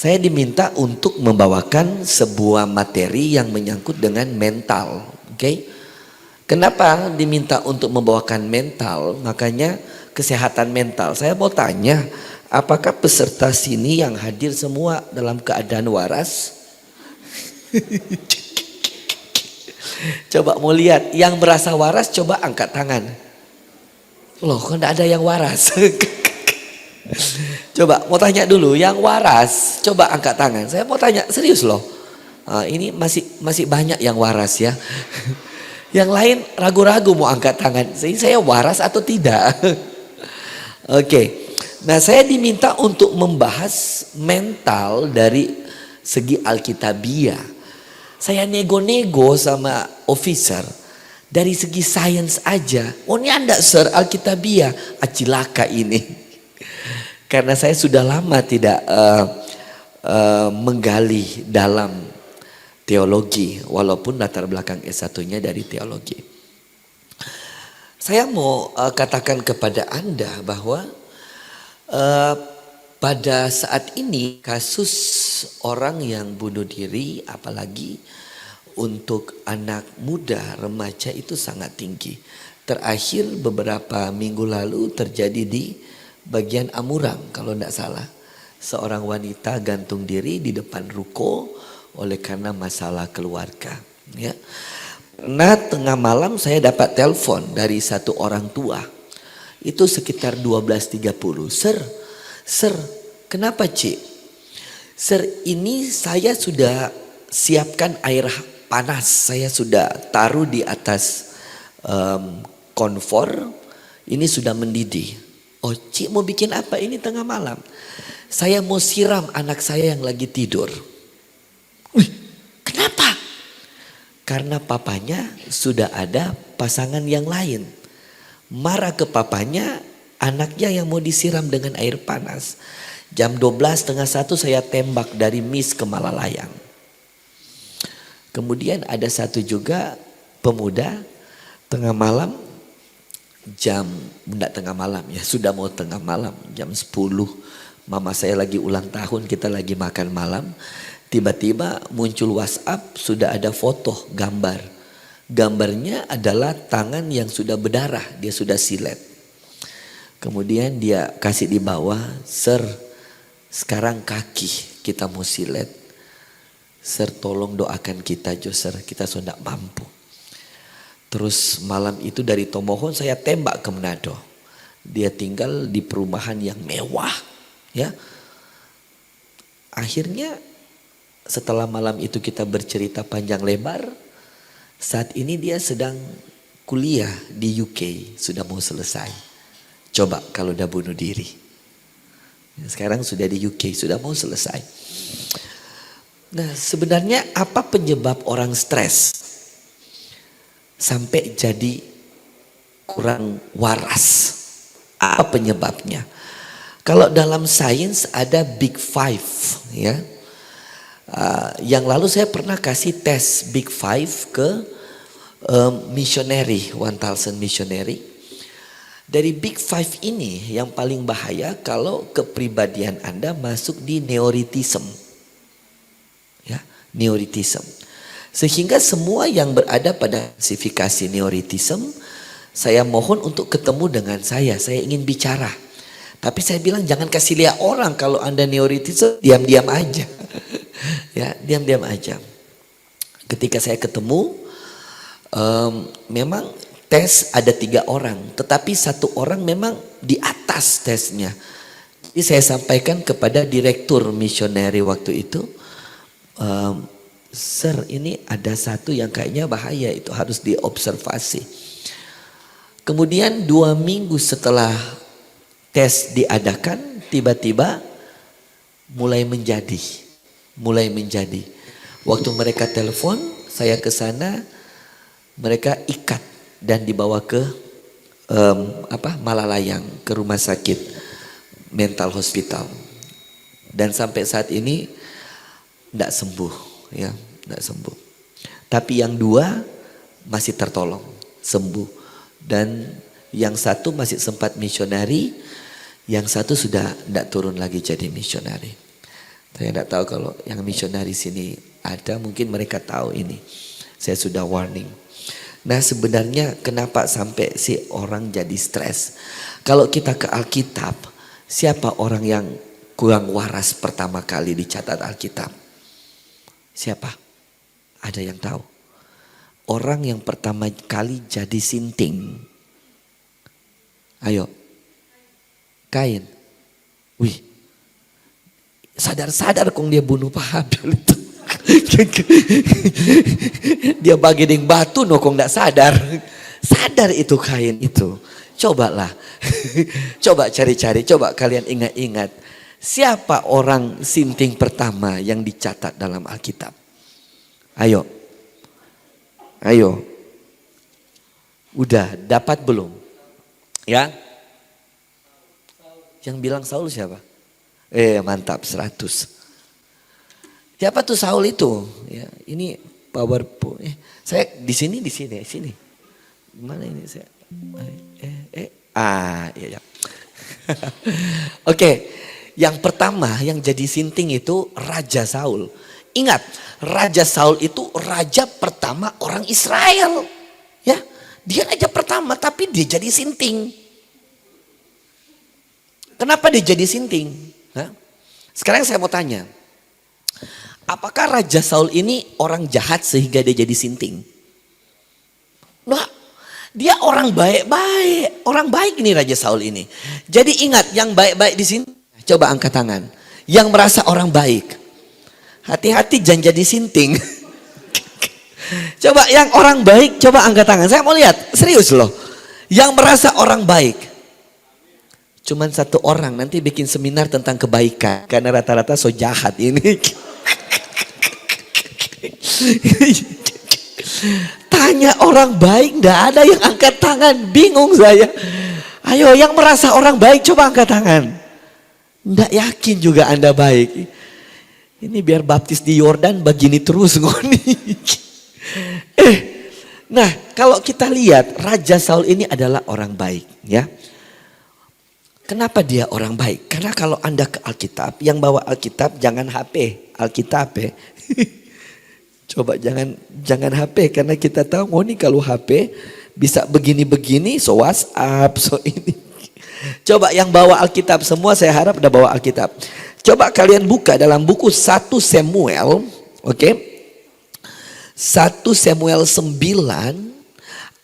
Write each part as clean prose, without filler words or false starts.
Saya diminta untuk membawakan sebuah materi yang menyangkut dengan mental. Oke? Kenapa diminta untuk membawakan mental? Makanya kesehatan mental. Saya mau tanya, apakah peserta sini yang hadir semua dalam keadaan waras? Coba mau lihat, yang merasa waras coba angkat tangan. Loh, kok enggak ada yang waras? Coba mau tanya dulu, yang waras coba angkat tangan. Saya mau tanya serius loh. Ini masih banyak yang waras ya. Yang lain ragu-ragu mau angkat tangan. Saya waras atau tidak? Oke. Nah, saya diminta untuk membahas mental dari segi Alkitabiah. Saya nego-nego sama officer dari segi sains aja. Oh, ini Anda sir Alkitabiah, acilaka ini. Karena saya sudah lama tidak menggali dalam teologi, walaupun latar belakang S1-nya dari teologi. Saya mau katakan kepada Anda bahwa pada saat ini kasus orang yang bunuh diri, apalagi untuk anak muda remaja itu sangat tinggi. Terakhir beberapa minggu lalu terjadi di bagian Amurang kalau tidak salah. Seorang wanita gantung diri di depan ruko oleh karena masalah keluarga. Ya. Nah, tengah malam saya dapat telepon dari satu orang tua. Itu sekitar 12.30. Sir, kenapa Cik? Sir, ini saya sudah siapkan air panas. Saya sudah taruh di atas konfor. Ini sudah mendidih. Oh, Cik mau bikin apa ini tengah malam? Saya mau siram anak saya yang lagi tidur. Wih, kenapa? Karena papanya sudah ada pasangan yang lain. Marah ke papanya, anaknya yang mau disiram dengan air panas. Jam 12 setengah 1 saya tembak dari Mis ke Malalayang. Kemudian ada satu juga pemuda tengah malam. Enggak tengah malam ya, sudah mau tengah malam, jam 10. Mama saya lagi ulang tahun, kita lagi makan malam. Tiba-tiba muncul WhatsApp, sudah ada foto, gambar. Gambarnya adalah tangan yang sudah berdarah, dia sudah silet. Kemudian dia kasih di bawah, Sir, sekarang kaki kita mau silet. Sir, tolong doakan kita Jo, Sir, kita sudah mampu. Terus malam itu dari Tomohon saya tembak ke Manado. Dia tinggal di perumahan yang mewah, ya. Akhirnya setelah malam itu kita bercerita panjang lebar. Saat ini dia sedang kuliah di UK, sudah mau selesai. Coba kalau udah bunuh diri. Sekarang sudah di UK, sudah mau selesai. Nah, sebenarnya apa penyebab orang stres sampai jadi kurang waras? Apa penyebabnya? Kalau dalam sains ada Big Five, ya. Yang lalu saya pernah kasih tes Big Five ke missionary, 1000 missionary. Dari Big Five ini yang paling bahaya kalau kepribadian Anda masuk di neoritism. Ya, neoritism. Sehingga semua yang berada pada klasifikasi neoritism, saya mohon untuk ketemu dengan saya ingin bicara. Tapi saya bilang jangan kasih lihat orang kalau Anda neoritism, diam-diam aja. Ya, diam-diam aja. Ketika saya ketemu, memang tes ada 3 orang, tetapi 1 orang memang di atas tesnya. Jadi saya sampaikan kepada direktur misioneri waktu itu, Sir, ini ada satu yang kayaknya bahaya, itu harus diobservasi. Kemudian 2 minggu setelah tes diadakan, tiba-tiba mulai menjadi. Waktu mereka telepon, saya ke sana, mereka ikat dan dibawa ke Malalayang, ke rumah sakit mental hospital. Dan sampai saat ini tidak sembuh, ya, tidak sembuh. Tapi yang 2 masih tertolong, sembuh. Dan yang 1 masih sempat misionari, yang 1 sudah tidak turun lagi jadi misionari. Saya tidak tahu kalau yang misionaris sini ada, mungkin mereka tahu ini. Saya sudah warning. Nah sebenarnya kenapa sampai si orang jadi stres? Kalau kita ke Alkitab, siapa orang yang kurang waras pertama kali dicatat Alkitab? Siapa? Ada yang tahu? Orang yang pertama kali jadi sinting. Ayo. Kain. Wih. Sadar-sadar kong dia bunuh Pak Habil itu. Dia bagi ding batu no kong gak sadar. Sadar itu Kain itu. Cobalah. Coba cari-cari. Coba kalian ingat-ingat. Siapa orang sinting pertama yang dicatat dalam Alkitab? Ayo. Ayo. Udah dapat belum? Ya? Yang bilang Saul siapa? Mantap 100. Siapa tuh Saul itu? Ya, ini PowerPoint. Saya di sini. Mana ini saya? Iya. Oke, yang pertama yang jadi sinting itu Raja Saul. Ingat, Raja Saul itu raja pertama orang Israel. Ya, dia raja pertama tapi dia jadi sinting. Kenapa dia jadi sinting? Hah? Sekarang saya mau tanya. Apakah Raja Saul ini orang jahat sehingga dia jadi sinting? Nah, dia orang baik-baik. Orang baik ini Raja Saul ini. Jadi ingat yang baik-baik di sini. Coba angkat tangan. Yang merasa orang baik. Hati-hati jangan jadi sinting. Coba yang orang baik coba angkat tangan. Saya mau lihat. Serius loh. Yang merasa orang baik. Cuman satu orang nanti bikin seminar tentang kebaikan. Karena rata-rata so jahat ini. Tanya orang baik, nggak ada yang angkat tangan. Bingung saya. Ayo yang merasa orang baik coba angkat tangan. Nggak yakin juga Anda baik. Ini biar baptis di Yordan begini terus ngoni. Nah kalau kita lihat Raja Saul ini adalah orang baik ya. Kenapa dia orang baik? Karena kalau Anda ke Alkitab, yang bawa Alkitab jangan HP, Alkitab ya. Coba jangan HP karena kita tahu nih kalau HP bisa begini-begini, so WhatsApp, so ini. Coba yang bawa Alkitab semua saya harap udah bawa Alkitab. Coba kalian buka dalam buku 1 Samuel, oke? 1 Samuel 9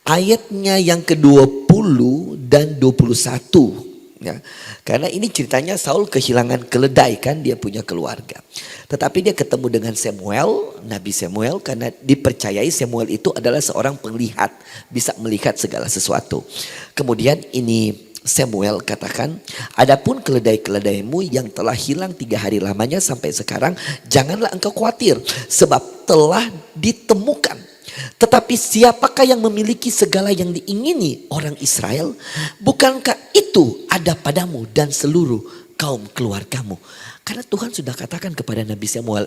ayatnya yang ke-20 dan 21. Ya, karena ini ceritanya Saul kehilangan keledai kan, dia punya keluarga. Tetapi dia ketemu dengan Samuel, Nabi Samuel, karena dipercayai Samuel itu adalah seorang penglihat, bisa melihat segala sesuatu. Kemudian ini Samuel katakan, adapun keledai-keledaimu yang telah hilang 3 hari lamanya sampai sekarang, janganlah engkau khawatir, sebab telah ditemukan. Tetapi siapakah yang memiliki segala yang diingini orang Israel? Bukankah itu ada padamu dan seluruh kaum keluargamu? Karena Tuhan sudah katakan kepada Nabi Samuel,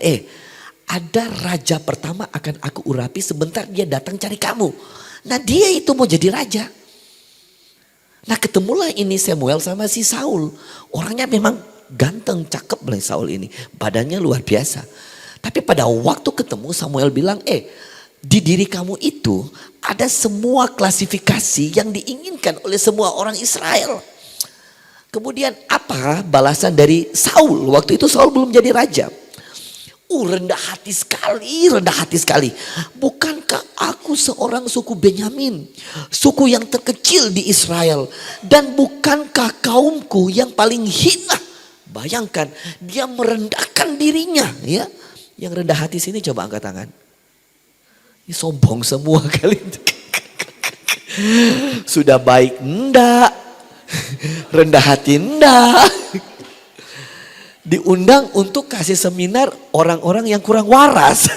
ada raja pertama akan aku urapi, sebentar dia datang cari kamu. Nah dia itu mau jadi raja. Nah ketemulah ini Samuel sama si Saul. Orangnya memang ganteng, cakep lah Saul ini. Badannya luar biasa. Tapi pada waktu ketemu Samuel bilang, di diri kamu itu ada semua klasifikasi yang diinginkan oleh semua orang Israel. Kemudian apa balasan dari Saul? Waktu itu Saul belum jadi raja. Rendah hati sekali. Bukankah aku seorang suku Benyamin, suku yang terkecil di Israel, dan bukankah kaumku yang paling hina? Bayangkan dia merendahkan dirinya, ya. Yang rendah hati sini coba angkat tangan. Ini sombong semua kali. Sudah baik enggak, rendah hati enggak. Diundang untuk kasih seminar orang-orang yang kurang waras.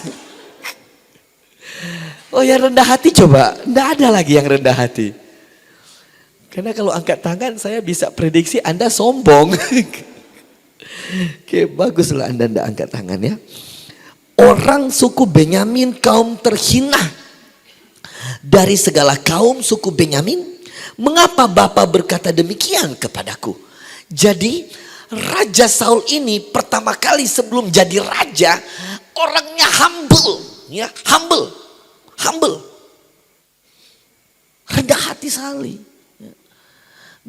Oh ya rendah hati coba, enggak ada lagi yang rendah hati. Karena kalau angkat tangan saya bisa prediksi Anda sombong. Oke, baguslah Anda enggak angkat tangan ya. Orang suku Benyamin kaum terhina dari segala kaum suku Benyamin. Mengapa Bapa berkata demikian kepadaku? Jadi Raja Saul ini pertama kali sebelum jadi raja, orangnya humble, ya, humble. Rendah hati sekali.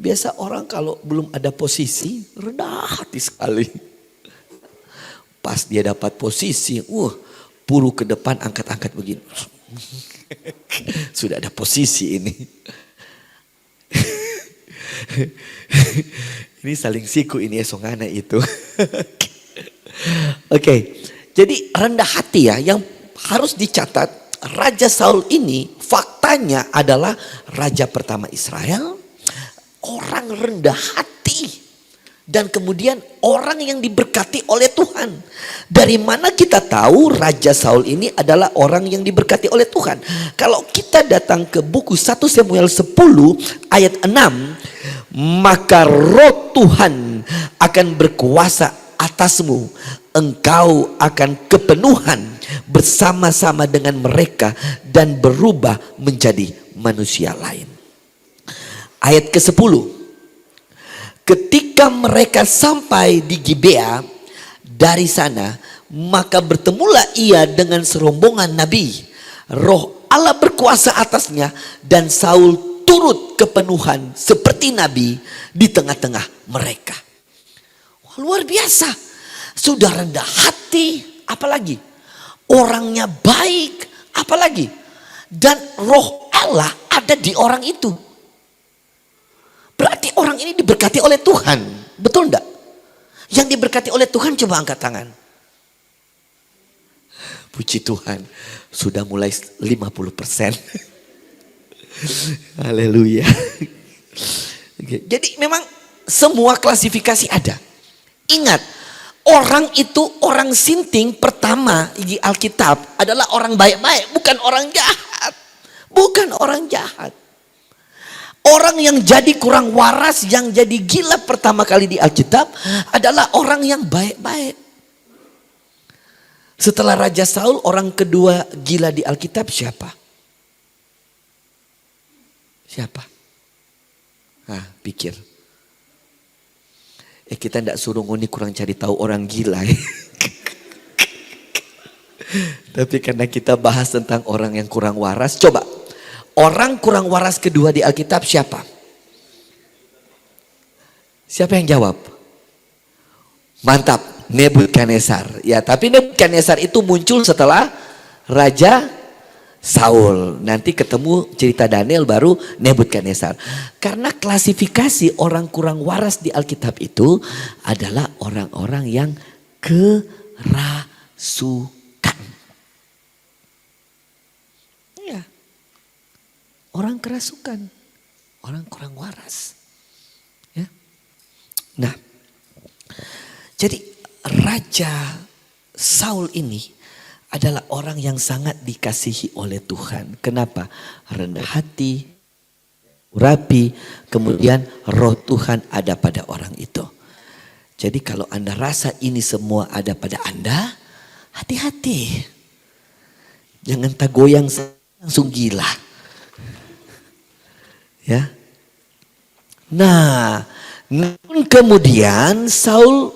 Biasa orang kalau belum ada posisi, rendah hati sekali. Pas dia dapat posisi, puru ke depan angkat-angkat begini. Sudah ada posisi ini. Ini saling siku ini esongana itu. Oke, jadi rendah hati ya, yang harus dicatat, Raja Saul ini faktanya adalah raja pertama Israel, orang rendah hati. Dan kemudian orang yang diberkati oleh Tuhan. Dari mana kita tahu Raja Saul ini adalah orang yang diberkati oleh Tuhan? Kalau kita datang ke buku 1 Samuel 10 ayat 6. Maka roh Tuhan akan berkuasa atasmu. Engkau akan kepenuhan bersama-sama dengan mereka dan berubah menjadi manusia lain. Ayat ke-10. Ketika mereka sampai di Gibea, dari sana maka bertemulah ia dengan serombongan nabi. Roh Allah berkuasa atasnya dan Saul turut kepenuhan seperti nabi di tengah-tengah mereka. Wah, luar biasa. Sudah rendah hati, apalagi orangnya baik, apalagi, dan roh Allah ada di orang itu. Berarti orang ini diberkati oleh Tuhan. Betul enggak? Yang diberkati oleh Tuhan coba angkat tangan. Puji Tuhan. Sudah mulai 50%. Haleluya. Jadi memang semua klasifikasi ada. Ingat. Orang itu, orang sinting pertama di Alkitab adalah orang baik-baik. Bukan orang jahat. Bukan orang jahat. Orang yang jadi kurang waras, yang jadi gila pertama kali di Alkitab adalah orang yang baik-baik. Setelah Raja Saul, orang kedua gila di Alkitab siapa? Siapa? Pikir. Kita tidak suruh ngoni kurang cari tahu orang gila. Tapi karena kita bahas tentang orang yang kurang waras, coba. Orang kurang waras kedua di Alkitab siapa? Siapa yang jawab? Mantap, Nebukadnezar. Ya, tapi Nebukadnezar itu muncul setelah Raja Saul. Nanti ketemu cerita Daniel baru Nebukadnezar. Karena klasifikasi orang kurang waras di Alkitab itu adalah orang-orang yang kerasukan. Ya. Orang kerasukan, orang kurang waras. Ya. Nah, jadi Raja Saul ini adalah orang yang sangat dikasihi oleh Tuhan. Kenapa? Rendah hati, rapi, kemudian roh Tuhan ada pada orang itu. Jadi kalau Anda rasa ini semua ada pada Anda, hati-hati. Jangan tak goyang langsung gila. Ya. Nah, kemudian Saul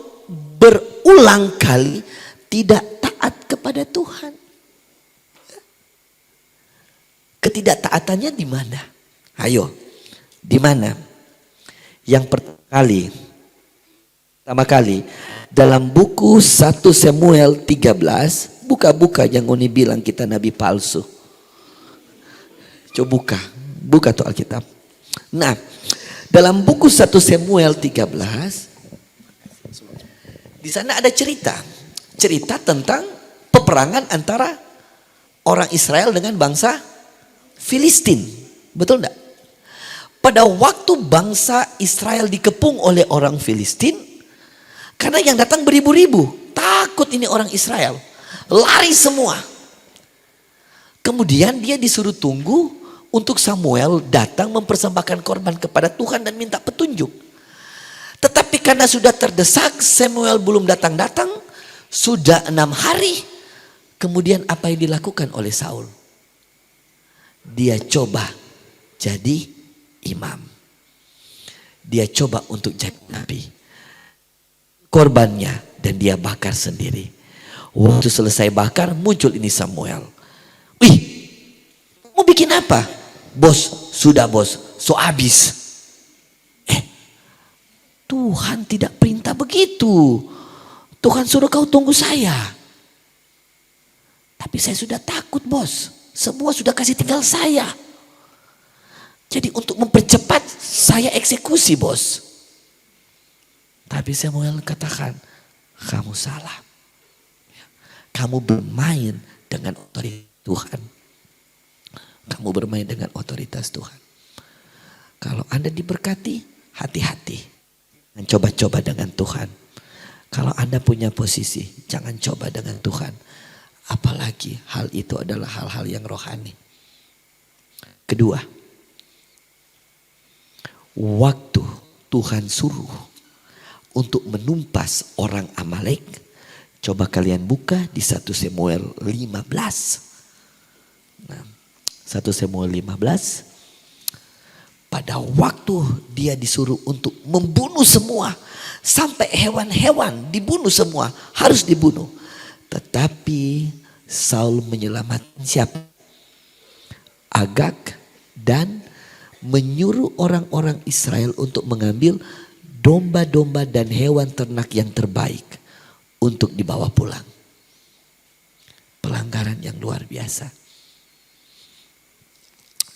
berulang kali tidak taat kepada Tuhan. Ketidaktaatannya di mana? Ayo, di mana? Yang pertama kali dalam buku 1 Samuel 13, buka-buka yang Uni bilang kita nabi palsu. Coba buka tuh Alkitab. Nah, dalam buku 1 Samuel 13, di sana ada cerita tentang peperangan antara orang Israel dengan bangsa Filistin. Betul enggak? Pada waktu bangsa Israel dikepung oleh orang Filistin, karena yang datang beribu-ribu, takut ini orang Israel, lari semua. Kemudian dia disuruh tunggu untuk Samuel datang mempersembahkan korban kepada Tuhan dan minta petunjuk. Tetapi karena sudah terdesak, Samuel belum datang-datang, sudah 6 hari. Kemudian apa yang dilakukan oleh Saul? Dia coba jadi imam. Dia coba untuk jadi nabi. korbannya dan dia bakar sendiri. Waktu selesai bakar muncul ini Samuel. Wih, mau bikin apa? Bos, sudah bos, so habis. Tuhan tidak perintah begitu. Tuhan suruh kau tunggu saya. Tapi saya sudah takut bos. Semua sudah kasih tinggal saya. Jadi untuk mempercepat saya eksekusi bos. Tapi Samuel katakan, kamu salah. Kamu bermain dengan otoritas Tuhan. Kamu bermain dengan otoritas Tuhan. Kalau Anda diberkati, hati-hati. Jangan coba-coba dengan Tuhan. Kalau Anda punya posisi, jangan coba dengan Tuhan. Apalagi hal itu adalah hal-hal yang rohani. Kedua, waktu Tuhan suruh untuk menumpas orang Amalek, coba kalian buka di 1 Samuel 15. Nah, 1 Samuel 15. Pada waktu dia disuruh untuk membunuh semua. Sampai hewan-hewan dibunuh semua. Harus dibunuh. Tetapi Saul menyelamatkan siapa? Agag dan menyuruh orang-orang Israel untuk mengambil domba-domba dan hewan ternak yang terbaik untuk dibawa pulang. Pelanggaran yang luar biasa.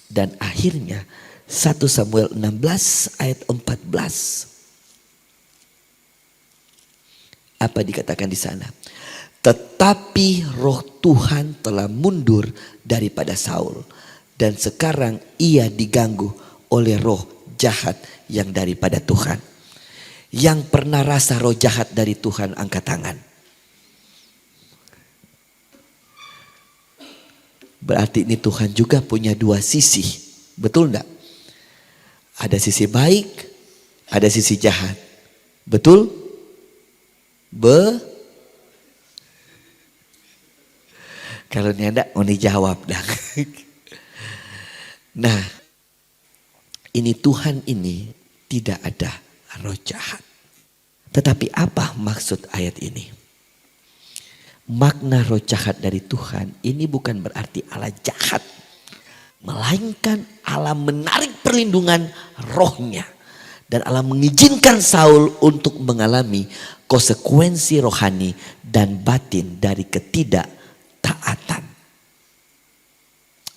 Dan akhirnya 1 Samuel 16 ayat 14. Apa dikatakan di sana? Tetapi roh Tuhan telah mundur daripada Saul. Dan sekarang ia diganggu oleh roh jahat yang daripada Tuhan. Yang pernah rasa roh jahat dari Tuhan angkat tangan. Berarti ini Tuhan juga punya dua sisi. Betul enggak? Ada sisi baik, ada sisi jahat. Betul? Kalau ini ada, mau dijawab dah. Nah, ini Tuhan ini tidak ada roh jahat. Tetapi apa maksud ayat ini? Makna roh jahat dari Tuhan ini bukan berarti Allah jahat. Melainkan Allah menarik perlindungan rohnya. Dan Allah mengizinkan Saul untuk mengalami konsekuensi rohani dan batin dari ketidaktaatan.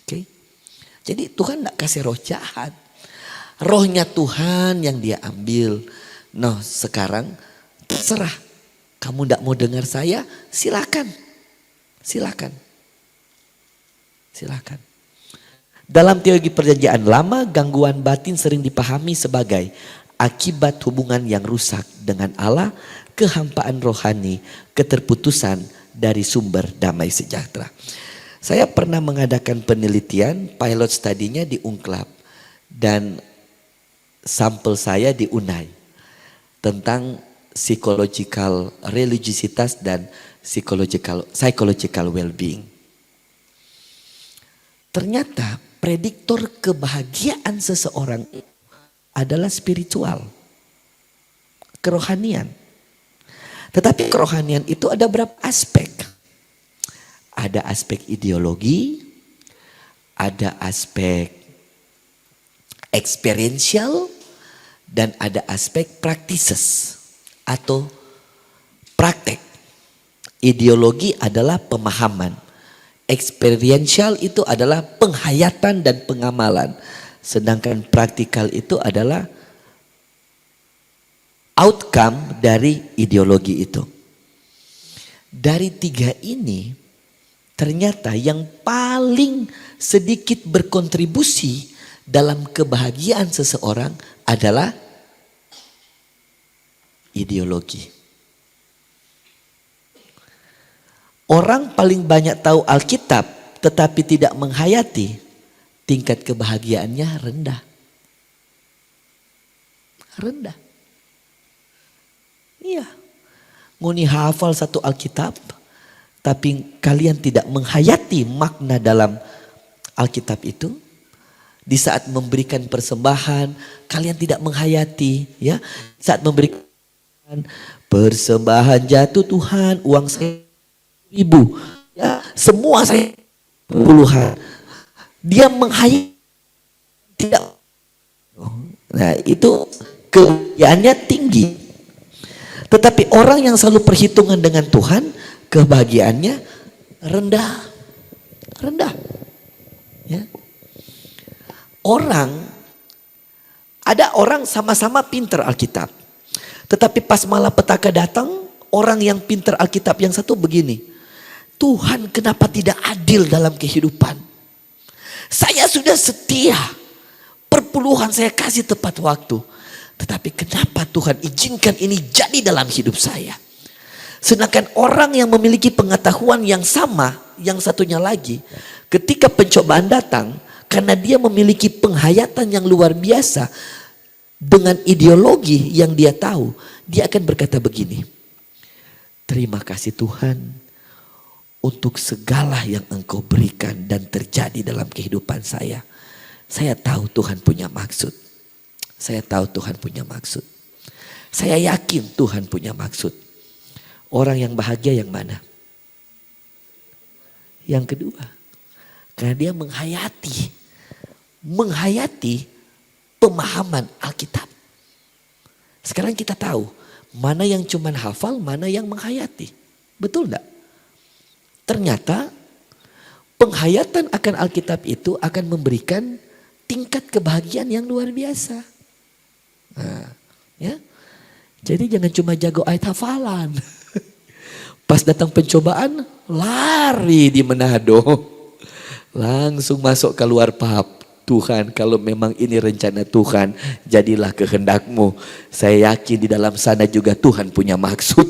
Oke? Jadi Tuhan tidak kasih roh jahat. Rohnya Tuhan yang dia ambil. Nah sekarang terserah. Kamu tidak mau dengar saya, silakan. Silakan. Silakan. Dalam teologi perjanjian lama, gangguan batin sering dipahami sebagai akibat hubungan yang rusak dengan Allah, kehampaan rohani, keterputusan dari sumber damai sejahtera. Saya pernah mengadakan penelitian, pilot studinya di Unklab dan sampel saya di Unai tentang psychological religiositas dan psychological well-being. Ternyata prediktor kebahagiaan seseorang adalah spiritual, kerohanian. Tetapi kerohanian itu ada berapa aspek? Ada aspek ideologi, ada aspek experiential, dan ada aspek practices atau praktek. Ideologi adalah pemahaman. Experiential itu adalah penghayatan dan pengamalan. Sedangkan praktikal itu adalah outcome dari ideologi itu. Dari tiga ini ternyata yang paling sedikit berkontribusi dalam kebahagiaan seseorang adalah ideologi. Orang paling banyak tahu Alkitab tetapi tidak menghayati, tingkat kebahagiaannya rendah. Rendah. Iya. Nguni hafal satu Alkitab tapi kalian tidak menghayati makna dalam Alkitab itu. Di saat memberikan persembahan kalian tidak menghayati, ya. Saat memberikan persembahan jatuh Tuhan, uang saya 1.000, ya semua saya puluhan. Dia menghayat tidak. Nah itu kebahagiaannya tinggi. Tetapi orang yang selalu perhitungan dengan Tuhan, kebahagiaannya rendah. Rendah. Ya. Ada orang sama-sama pinter Alkitab. Tetapi pas malapetaka datang, orang yang pinter Alkitab yang satu begini. Tuhan kenapa tidak adil dalam kehidupan? Saya sudah setia. Perpuluhan saya kasih tepat waktu. Tetapi kenapa Tuhan izinkan ini jadi dalam hidup saya? Sedangkan orang yang memiliki pengetahuan yang sama, yang satunya lagi, ketika pencobaan datang, karena dia memiliki penghayatan yang luar biasa, dengan ideologi yang dia tahu, dia akan berkata begini, terima kasih Tuhan untuk segala yang Engkau berikan dan terjadi dalam kehidupan saya. Saya tahu Tuhan punya maksud. Saya tahu Tuhan punya maksud. Saya yakin Tuhan punya maksud. Orang yang bahagia yang mana? Yang kedua. Karena dia menghayati pemahaman Alkitab. Sekarang kita tahu mana yang cuman hafal, mana yang menghayati. Betul enggak? Ternyata penghayatan akan Alkitab itu akan memberikan tingkat kebahagiaan yang luar biasa. Nah, ya. Jadi jangan cuma jago ayat hafalan. Pas datang pencobaan, lari di Manado. Langsung masuk keluar pub. Tuhan, kalau memang ini rencana Tuhan, jadilah kehendak-Mu. Saya yakin di dalam sana juga Tuhan punya maksud.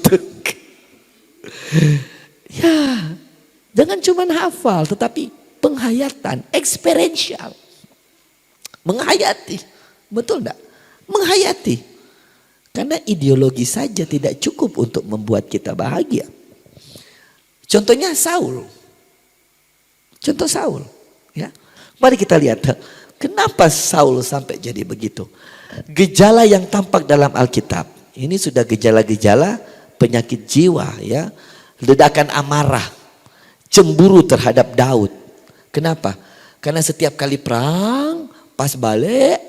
Ya, jangan cuma hafal, tetapi penghayatan, experiential. Menghayati, betul enggak? Menghayati. Karena ideologi saja tidak cukup untuk membuat kita bahagia. Contohnya Saul. Contoh Saul. Ya. Mari kita lihat. Kenapa Saul sampai jadi begitu. Gejala yang tampak dalam Alkitab. Ini sudah gejala-gejala penyakit jiwa. Ya. Ledakan amarah. Cemburu terhadap Daud. Kenapa? Karena setiap kali perang, pas balik,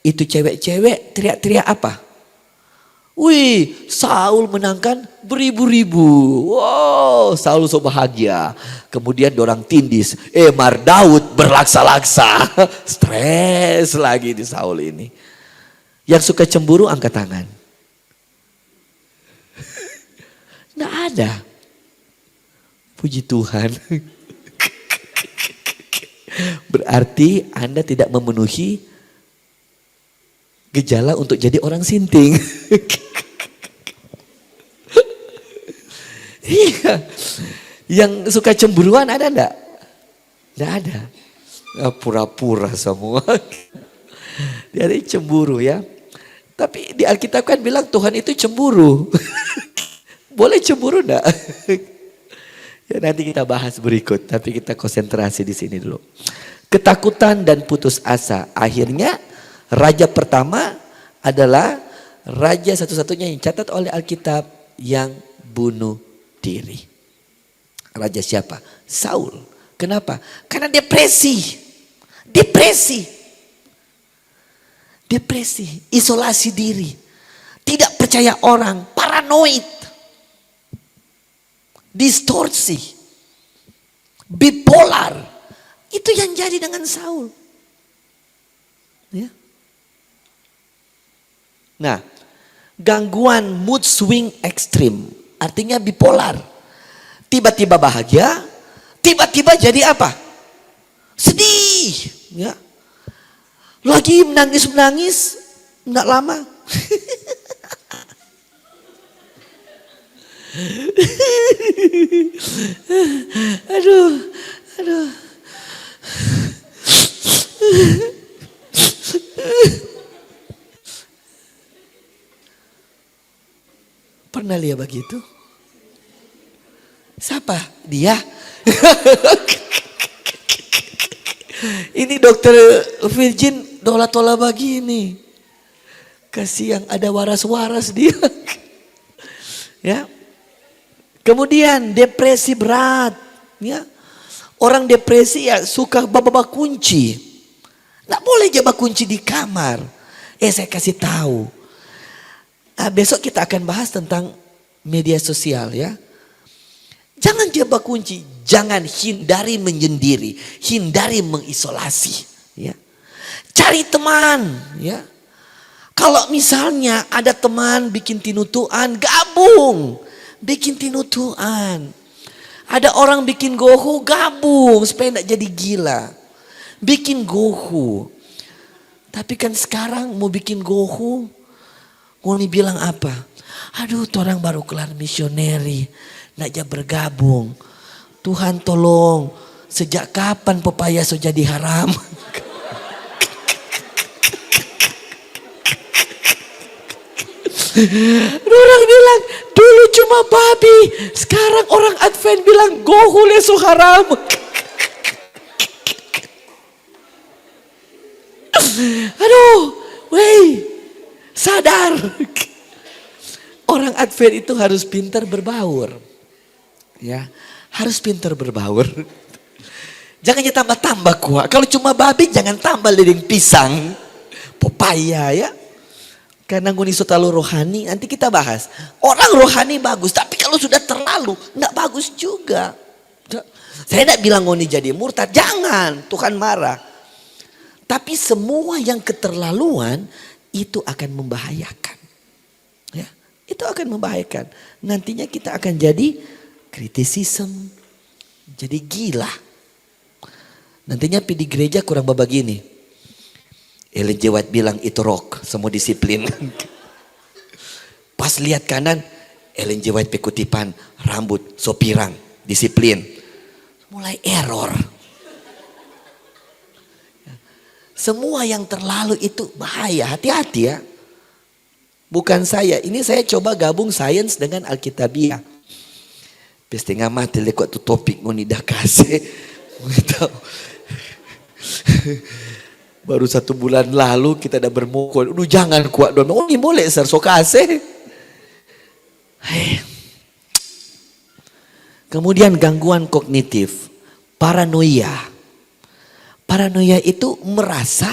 itu cewek-cewek teriak-teriak apa? Wih, Saul menangkan beribu-ribu. Wow, Saul so bahagia. Kemudian dorang tindis. Mar Daud berlaksa-laksa. Stres lagi di Saul ini. Yang suka cemburu angkat tangan. Nggak ada. Puji Tuhan. Berarti Anda tidak memenuhi gejala untuk jadi orang sinting. Iya. Yang suka cemburuan ada enggak? Enggak ada. Pura-pura semua. Dari cemburu ya. Tapi di Alkitab kan bilang Tuhan itu cemburu. Boleh cemburu enggak? Ya nanti kita bahas berikut. Tapi kita konsentrasi di sini dulu. Ketakutan dan putus asa. Akhirnya raja pertama adalah raja satu-satunya yang dicatat oleh Alkitab yang bunuh diri. Raja siapa? Saul. Kenapa? Karena depresi. Depresi, isolasi diri. Tidak percaya orang, paranoid. Distorsi. Bipolar. Itu yang jadi dengan Saul. Ya. Nah, gangguan mood swing ekstrim, artinya bipolar. Tiba-tiba bahagia, tiba-tiba jadi apa? Sedih. Ya. Lagi menangis-menangis, enggak lama. Aduh. Pernah lihat begitu? Siapa? Dia? Ini dokter Virgin dola-tola begini. Kasih yang ada waras-waras dia. Ya. Kemudian depresi berat, ya. Orang depresi ya suka bawa kunci. Nggak boleh aja kunci di kamar. Saya kasih tahu. Besok kita akan bahas tentang media sosial ya. Jangan jebak kunci, jangan hindari menyendiri, hindari mengisolasi, ya. Cari teman, ya. Kalau misalnya ada teman bikin tinutuan, gabung, bikin tinutuan. Ada orang bikin gohu, gabung supaya tidak jadi gila. Bikin gohu. Tapi kan sekarang mau bikin gohu, mau bilang apa? Aduh, orang baru kelar misioneri. Nak bergabung. Tuhan tolong. Sejak kapan pepaya sudah jadi haram? Orang bilang dulu cuma babi. Sekarang orang Advent bilang gohu lesu haram. Aduh, wey, sadar. Orang Advent itu harus pintar berbaur. Ya, harus pintar berbaur. Jangan tambah-tambah kuah. Kalau cuma babi jangan tambah ledeng pisang, pepaya ya. Karena nguni terlalu rohani, nanti kita bahas. Orang rohani bagus, tapi kalau sudah terlalu nggak bagus juga. Saya tidak bilang nguni jadi murtad, jangan, Tuhan marah. Tapi semua yang keterlaluan itu akan membahayakan. Ya, itu akan membahayakan. Nantinya kita akan jadi kritisisme, jadi gila. Nantinya di gereja kurang begini. Ellen G. White bilang itu rock, semua disiplin. Pas lihat kanan, Ellen G. White pekutipan, rambut, sopirang, disiplin. Mulai error. Semua yang terlalu itu bahaya, hati-hati ya. Bukan saya, ini saya coba gabung sains dengan Alkitabiah. Setengah mati lekot tu topik ngoni dah kasih. Baru 1 bulan lalu kita dah bermukul. Aduh jangan kuat dong. Oh ini boleh sir, so kasih. Kemudian gangguan kognitif. Paranoia. Paranoia itu merasa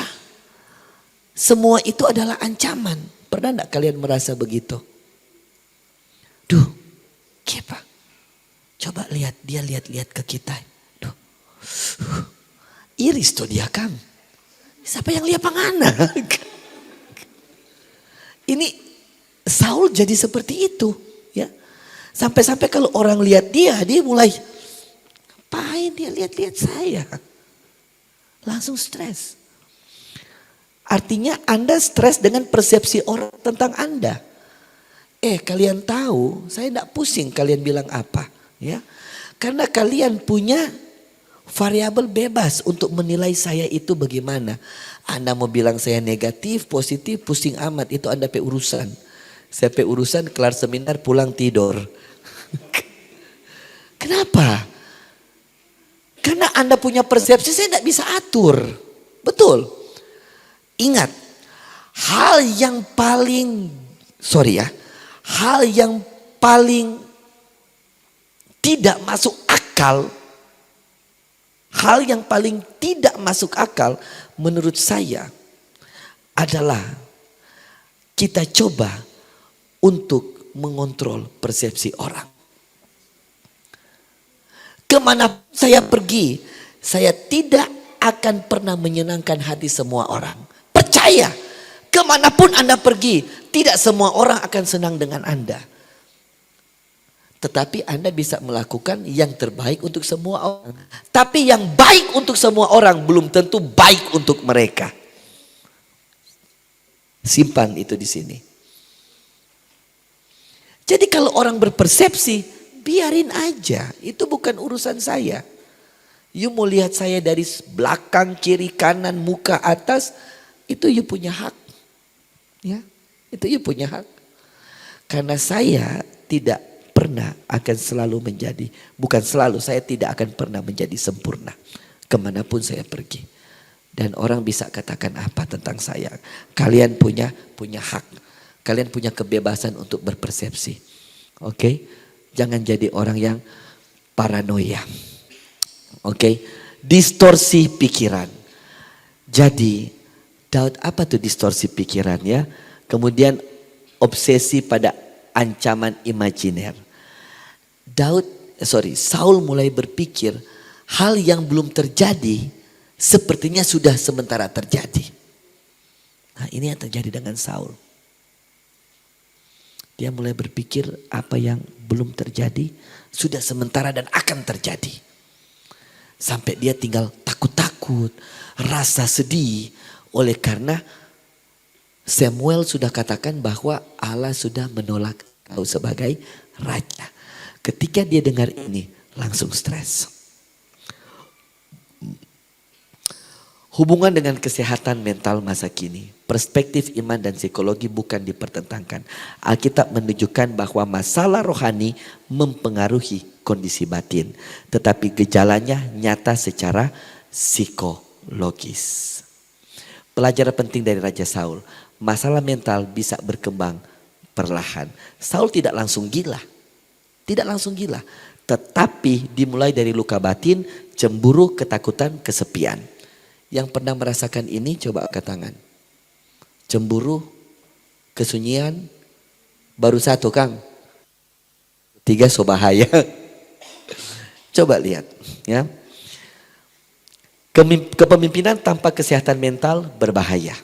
semua itu adalah ancaman. Pernah enggak kalian merasa begitu? Duh, kiapa? Coba lihat, dia lihat-lihat ke kita. Duh, iris tuh dia kan. Siapa yang lihat pangana? Ini Saul jadi seperti itu. Ya. Sampai-sampai kalau orang lihat dia mulai, ngapain dia lihat-lihat saya? Langsung stres. Artinya Anda stres dengan persepsi orang tentang Anda. Kalian tahu, saya tidak pusing kalian bilang apa. Ya, karena kalian punya variabel bebas untuk menilai saya itu bagaimana. Anda mau bilang saya negatif, positif, pusing amat. Itu Anda urusan. Saya urusan kelar seminar pulang tidur. Kenapa? Karena Anda punya persepsi saya tidak bisa atur. Betul. Ingat, hal yang paling tidak masuk akal, hal yang paling tidak masuk akal menurut saya adalah kita coba untuk mengontrol persepsi orang. Kemana saya pergi, saya tidak akan pernah menyenangkan hati semua orang. Percaya, kemanapun Anda pergi, tidak semua orang akan senang dengan Anda. Tetapi Anda bisa melakukan yang terbaik untuk semua orang. Tapi yang baik untuk semua orang belum tentu baik untuk mereka. Simpan itu di sini. Jadi kalau orang berpersepsi, biarin aja. Itu bukan urusan saya. You mau lihat saya dari belakang, kiri, kanan, muka, atas. Itu you punya hak. Ya, itu you punya hak. Karena saya tidak pernah akan selalu menjadi, bukan selalu, saya tidak akan pernah menjadi sempurna kemanapun saya pergi. Dan orang bisa katakan apa tentang saya. Kalian punya hak, kalian punya kebebasan untuk berpersepsi. Oke, jangan jadi orang yang paranoia. Oke, distorsi pikiran. Jadi Daud apa tuh distorsi pikirannya? Kemudian obsesi pada ancaman imajiner. Saul mulai berpikir hal yang belum terjadi sepertinya sudah sementara terjadi. Nah, ini yang terjadi dengan Saul. Dia mulai berpikir apa yang belum terjadi sudah sementara dan akan terjadi. Sampai dia tinggal takut-takut, rasa sedih oleh karena Samuel sudah katakan bahwa Allah sudah menolak kau sebagai raja. Ketika dia dengar ini langsung stres. Hubungan dengan kesehatan mental masa kini, perspektif iman dan psikologi bukan dipertentangkan. Alkitab menunjukkan bahwa masalah rohani mempengaruhi kondisi batin, tetapi gejalanya nyata secara psikologis. Pelajaran penting dari Raja Saul, masalah mental bisa berkembang perlahan. Saul tidak langsung gila. Tidak langsung gila. Tetapi dimulai dari luka batin, cemburu, ketakutan, kesepian. Yang pernah merasakan ini coba angkat tangan. Cemburu, kesunyian, baru satu Kang. Tiga so bahaya. Coba lihat ya. Kepemimpinan tanpa kesehatan mental berbahaya.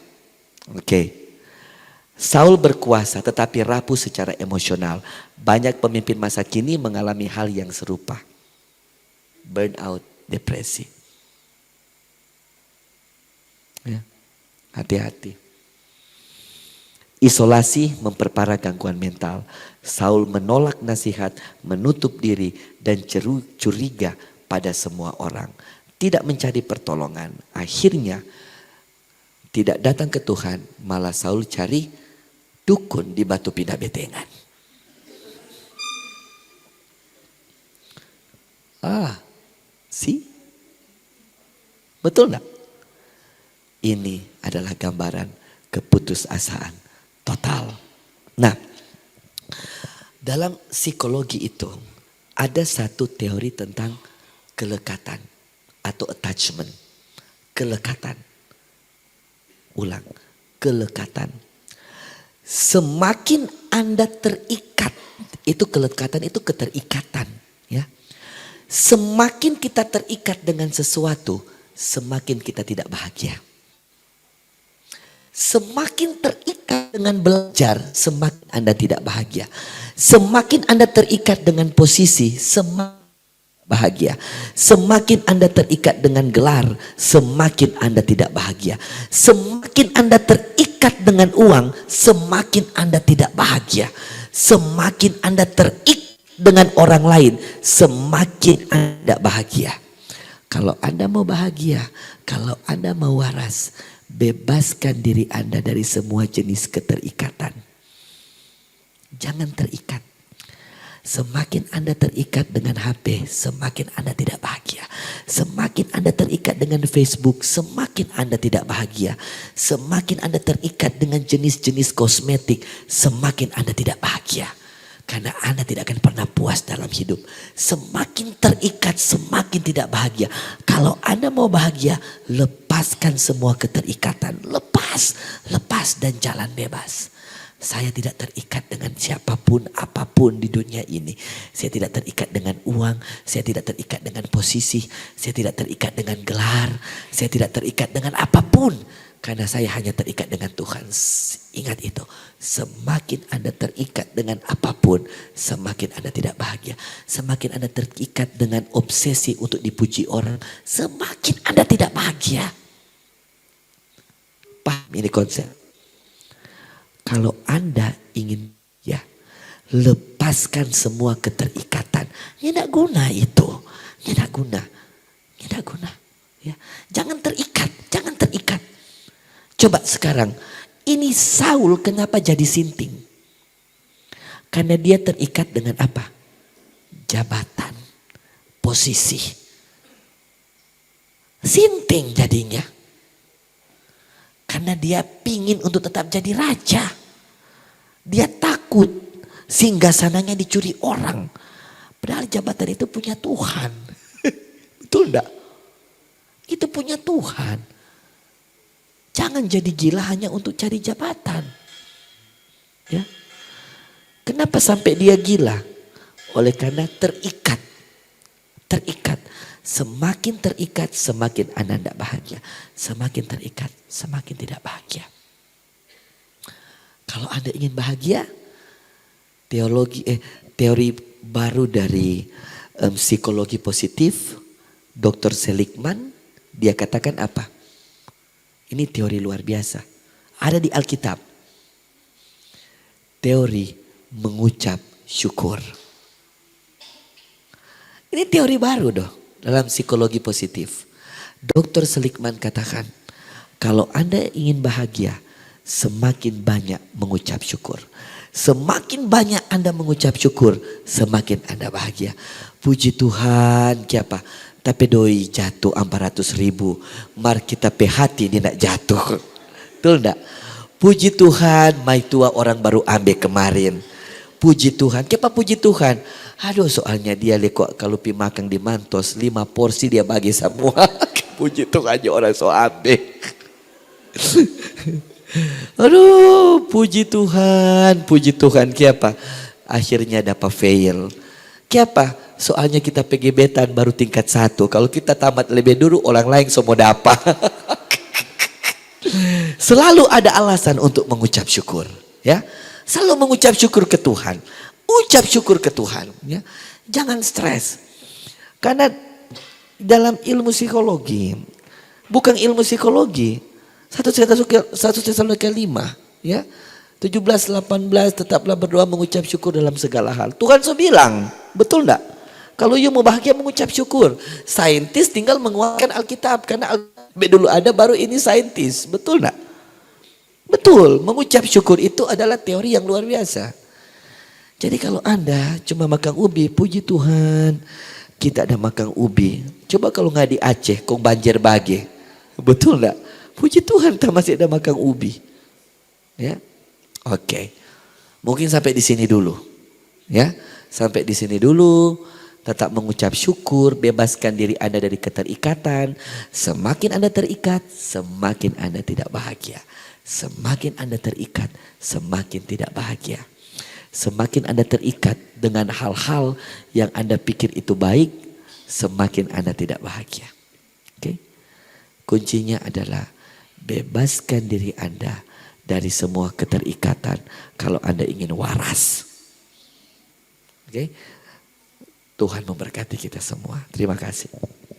Oke. Saul berkuasa tetapi rapuh secara emosional. Banyak pemimpin masa kini mengalami hal yang serupa. Burnout, depresi. Ya, hati-hati. Isolasi memperparah gangguan mental. Saul menolak nasihat, menutup diri dan curiga pada semua orang. Tidak mencari pertolongan. Akhirnya tidak datang ke Tuhan, malah Saul cari dukun di Batu Pindah Betengan. Betul enggak? Ini adalah gambaran keputusasaan total. Nah, dalam psikologi itu ada satu teori tentang kelekatan atau attachment. Kelekatan. Ulang, kelekatan. Semakin Anda terikat, itu kelekatan, itu keterikatan. Ya. Semakin kita terikat dengan sesuatu, semakin kita tidak bahagia. Semakin terikat dengan belajar, semakin Anda tidak bahagia. Semakin Anda terikat dengan posisi, semakin bahagia. Semakin Anda terikat dengan gelar, semakin Anda tidak bahagia. Semakin Anda terikat dengan uang, semakin Anda tidak bahagia. Semakin Anda terikat dengan orang lain, semakin Anda bahagia. Kalau Anda mau bahagia, kalau Anda mau waras, bebaskan diri Anda dari semua jenis keterikatan. Jangan terikat. Semakin Anda terikat dengan HP, semakin Anda tidak bahagia. Semakin Anda terikat dengan Facebook, semakin Anda tidak bahagia. Semakin Anda terikat dengan jenis-jenis kosmetik, semakin Anda tidak bahagia. Karena Anda tidak akan pernah puas dalam hidup. Semakin terikat, semakin tidak bahagia. Kalau Anda mau bahagia, lepaskan semua keterikatan. Lepas dan jalan bebas. Saya tidak terikat dengan siapapun, apapun di dunia ini. Saya tidak terikat dengan uang. Saya tidak terikat dengan posisi. Saya tidak terikat dengan gelar. Saya tidak terikat dengan apapun. Karena saya hanya terikat dengan Tuhan. Ingat itu. Semakin Anda terikat dengan apapun, semakin Anda tidak bahagia. Semakin Anda terikat dengan obsesi untuk dipuji orang, semakin Anda tidak bahagia. Paham ini konsep? Kalau Anda ingin ya lepaskan semua keterikatan. Tidak guna itu. Tidak guna. Ya. Jangan terikat. Coba sekarang. Ini Saul kenapa jadi sinting? Karena dia terikat dengan apa? Jabatan. Posisi. Sinting jadinya. Karena dia pingin untuk tetap jadi raja. Dia takut Singgasananya dicuri orang. Padahal jabatan itu punya Tuhan. Betul enggak? Itu punya Tuhan. Jangan jadi gila hanya untuk cari jabatan. Ya. Kenapa sampai dia gila? Oleh karena terikat. Terikat. Semakin terikat, semakin Anda tidak bahagia. Semakin terikat, semakin tidak bahagia. Kalau Anda ingin bahagia, teori baru dari psikologi positif, Dr. Seligman, dia katakan apa? Ini teori luar biasa. Ada di Alkitab. Teori mengucap syukur. Ini teori baru dong dalam psikologi positif. Dr. Seligman katakan, kalau Anda ingin bahagia, semakin banyak mengucap syukur. Semakin banyak Anda mengucap syukur, semakin Anda bahagia. Puji Tuhan, siapa? Tapi doi jatuh 400.000. Mar kita hati dia nak jatuh. Betul enggak? Puji Tuhan, mai tua orang baru ambil kemarin. Puji Tuhan, kenapa puji Tuhan? Aduh, soalnya dia lekok kalau pi makan di Mantos 5 porsi dia bagi semua. Puji Tuhan aja orang so ambil. Aduh, puji Tuhan, kenapa? Akhirnya dapat fail. Kenapa? Soalnya kita PGB-tan baru tingkat 1. Kalau kita tamat lebih dulu orang lain semua dapat. Selalu ada alasan untuk mengucap syukur, ya. Selalu mengucap syukur ke Tuhan. Ucap syukur ke Tuhan, ya. Jangan stres. Karena dalam ilmu psikologi, bukan ilmu psikologi, 1 Tesalonika 5, ya. 17-18 tetaplah berdoa mengucap syukur dalam segala hal. Tuhan so bilang, betul enggak? Kalau you mau bahagia mengucap syukur. Saintis tinggal menguatkan Alkitab. Karena Alkitab dulu ada baru ini saintis. Betul enggak? Betul. Mengucap syukur itu adalah teori yang luar biasa. Jadi kalau Anda cuma makan ubi, puji Tuhan. Kita ada makan ubi. Coba kalau nggak di Aceh, kong banjir bage. Betul enggak? Puji Tuhan kita masih ada makan ubi. Ya. Oke. Mungkin sampai di sini dulu. Ya. Sampai di sini dulu. Tetap mengucap syukur, bebaskan diri Anda dari keterikatan. Semakin Anda terikat, semakin Anda tidak bahagia. Semakin Anda terikat, semakin tidak bahagia. Semakin Anda terikat dengan hal-hal yang Anda pikir itu baik, semakin Anda tidak bahagia. Oke? Kuncinya adalah bebaskan diri Anda dari semua keterikatan kalau Anda ingin waras. Oke? Tuhan memberkati kita semua. Terima kasih.